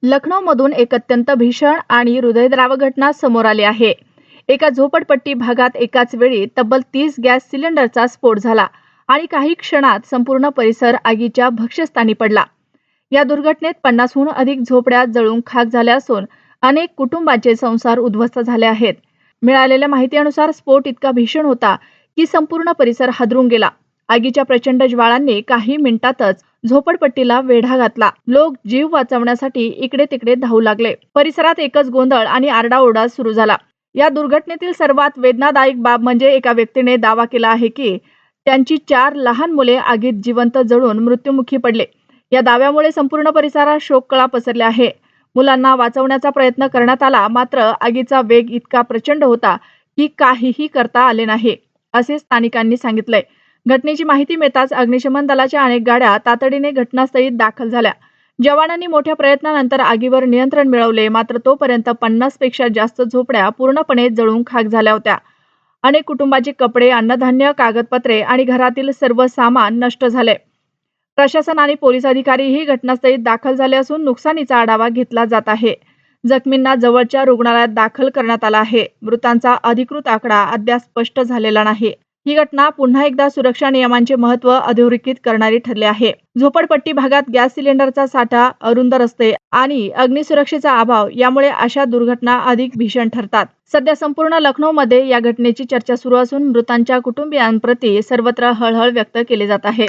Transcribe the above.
लखनौमधून एक अत्यंत भीषण आणि हृदयद्रावक घटना समोर आली आहे। एका झोपडपट्टी भागात एकाच वेळी तब्बल 30 गॅस सिलेंडरचा स्फोट झाला आणि काही क्षणात संपूर्ण परिसर आगीच्या भक्ष्यस्थानी पडला। या दुर्घटनेत 50हून अधिक झोपड्या जळून खाक झाल्या असून अनेक कुटुंबांचे संसार उद्ध्वस्त झाले आहेत। मिळालेल्या माहितीनुसार स्फोट इतका भीषण होता की संपूर्ण परिसर हादरून गेला। आगीच्या प्रचंड ज्वाळांनी काही मिनिटातच झोपडपट्टीला वेढा घातला। लोक जीव वाचवण्यासाठी इकडे तिकडे धावू लागले। परिसरात एकच गोंधळ आणि आरडाओरडा सुरू झाला। या दुर्घटनेतील सर्वात वेदनादायक बाब म्हणजे एका व्यक्तीने दावा केला आहे की त्यांची 4 लहान मुले आगीत जिवंत जळून मृत्युमुखी पडले। या दाव्यामुळे संपूर्ण परिसरात शोककळा पसरली आहे। मुलांना वाचवण्याचा प्रयत्न करण्यात आला, मात्र आगीचा वेग इतका प्रचंड होता की काहीही करता आले नाही, असे स्थानिकांनी सांगितले। घटनेची माहिती मिळताच अग्निशमन दलाच्या अनेक गाड्या तातडीने घटनास्थळी दाखल झाल्या। जवानांनी मोठ्या प्रयत्नानंतर आगीवर नियंत्रण मिळवले, मात्र तोपर्यंत 50 पेक्षा जास्त झोपड्या पूर्णपणे जळून खाक झाल्या होत्या। अनेक कुटुंबाची कपडे, अन्नधान्य, कागदपत्रे आणि घरातील सर्व सामान नष्ट झाले। प्रशासन आणि पोलीस अधिकारीही घटनास्थळी दाखल झाले असून नुकसानीचा आढावा घेतला जात आहे। जखमींना जवळच्या रुग्णालयात दाखल करण्यात आला आहे। मृतांचा अधिकृत आकडा अद्याप स्पष्ट झालेला नाही। ही घटना पुन्हा एकदा सुरक्षा नियमांचे महत्त्व अधोरेखित करणारी ठरली आहे। झोपडपट्टी भागात गॅस सिलेंडरचा साठा, अरुंद रस्ते आणि अग्निसुरक्षेचा अभाव यामुळे अशा दुर्घटना अधिक भीषण ठरतात। सध्या संपूर्ण लखनौमध्ये या घटनेची चर्चा सुरू असून मृतांच्या कुटुंबियांप्रती सर्वत्र हळहळ व्यक्त केली जात आहे।